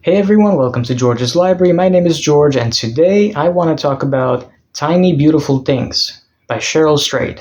Hey everyone, welcome to George's Library. My name is George, and today I want to talk about Tiny Beautiful Things by Cheryl Strayed.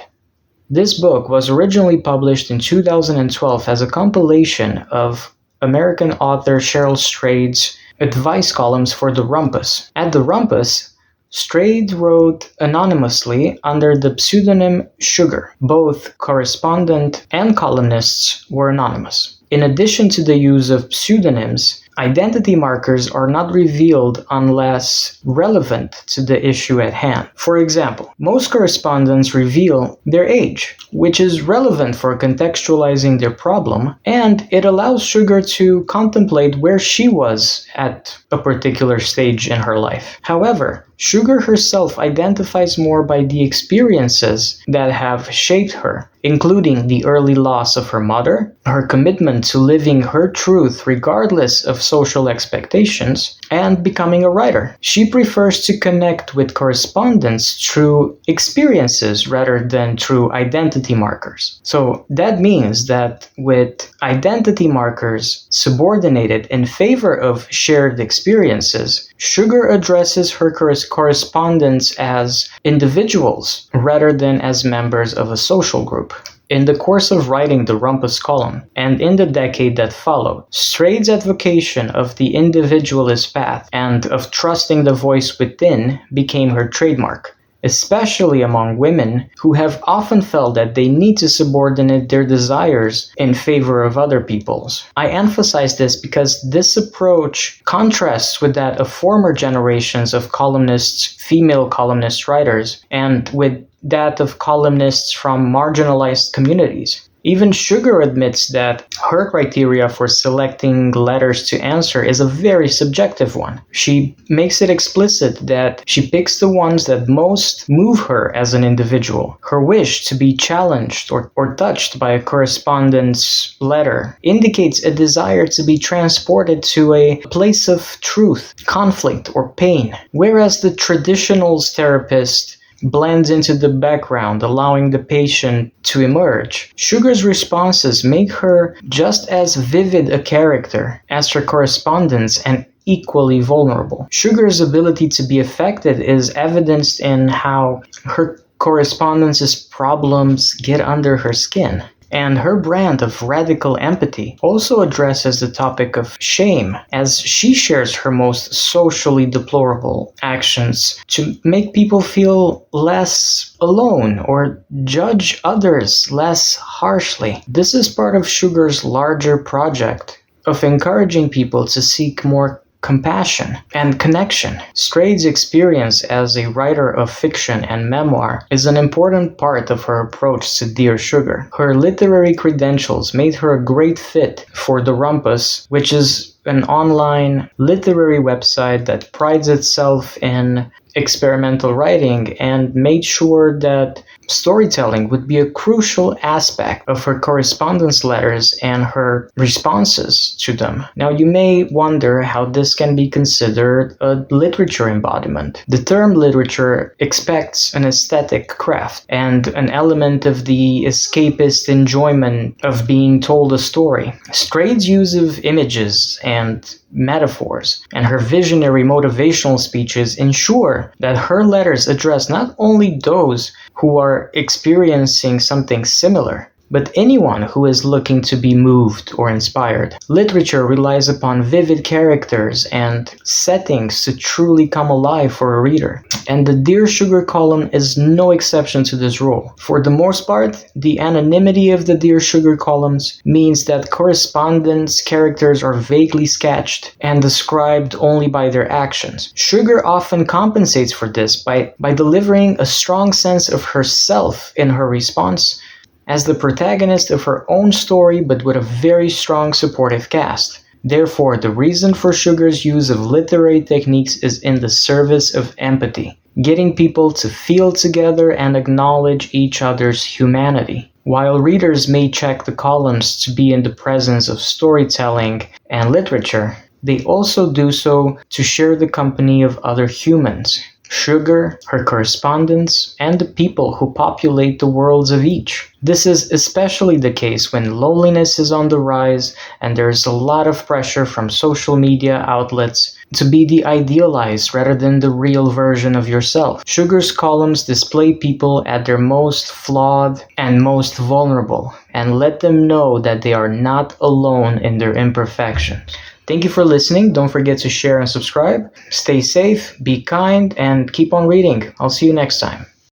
This book was originally published in 2012 as a compilation of American author Cheryl Strayed's advice columns for the Rumpus. At the Rumpus, Strayed wrote anonymously under the pseudonym Sugar. Both correspondent and columnists were anonymous. In addition to the use of pseudonyms, identity markers are not revealed unless relevant to the issue at hand. For example, most correspondents reveal their age, which is relevant for contextualizing their problem, and it allows Sugar to contemplate where she was at a particular stage in her life. However, Sugar herself identifies more by the experiences that have shaped her, including the early loss of her mother, her commitment to living her truth regardless of social expectations, and becoming a writer. She prefers to connect with correspondence through experiences rather than through identity markers. So that means that with identity markers subordinated in favor of shared experiences, Sugar addresses her correspondents as individuals rather than as members of a social group. In the course of writing the Rumpus column, and in the decade that followed, Strayed's advocacy of the individualist path and of trusting the voice within became her trademark, especially among women who have often felt that they need to subordinate their desires in favor of other people's. I emphasize this because this approach contrasts with that of former generations of columnists, female columnist writers, and with that of columnists from marginalized communities. Even Sugar admits that her criteria for selecting letters to answer is a very subjective one. She makes it explicit that she picks the ones that most move her as an individual. Her wish to be challenged or touched by a correspondent's letter indicates a desire to be transported to a place of truth, conflict, or pain, whereas the traditional therapist blends into the background, allowing the patient to emerge. Sugar's responses make her just as vivid a character as her correspondence and equally vulnerable. Sugar's ability to be affected is evidenced in how her correspondence's problems get under her skin. And her brand of radical empathy also addresses the topic of shame, as she shares her most socially deplorable actions to make people feel less alone or judge others less harshly. This is part of Sugar's larger project of encouraging people to seek more compassion and connection. Strayed's experience as a writer of fiction and memoir is an important part of her approach to Dear Sugar. Her literary credentials made her a great fit for the Rumpus, which is an online literary website that prides itself in experimental writing and made sure that storytelling would be a crucial aspect of her correspondence letters and her responses to them. Now, you may wonder how this can be considered a literature embodiment. The term literature expects an aesthetic craft and an element of the escapist enjoyment of being told a story. Strayed's use of images and metaphors and her visionary motivational speeches ensure that her letters address not only those who are experiencing something similar, but anyone who is looking to be moved or inspired. Literature relies upon vivid characters and settings to truly come alive for a reader, and the Dear Sugar column is no exception to this rule. For the most part, the anonymity of the Dear Sugar columns means that correspondence characters are vaguely sketched and described only by their actions. Sugar often compensates for this by delivering a strong sense of herself in her response as the protagonist of her own story, but with a very strong supportive cast. Therefore, the reason for Sugar's use of literary techniques is in the service of empathy, getting people to feel together and acknowledge each other's humanity. While readers may check the columns to be in the presence of storytelling and literature, they also do so to share the company of other humans. Sugar, her correspondence, and the people who populate the worlds of each. This is especially the case when loneliness is on the rise and there's a lot of pressure from social media outlets to be the idealized rather than the real version of yourself. Sugar's columns display people at their most flawed and most vulnerable and let them know that they are not alone in their imperfections. Thank you for listening. Don't forget to share and subscribe. Stay safe, be kind, and keep on reading. I'll see you next time.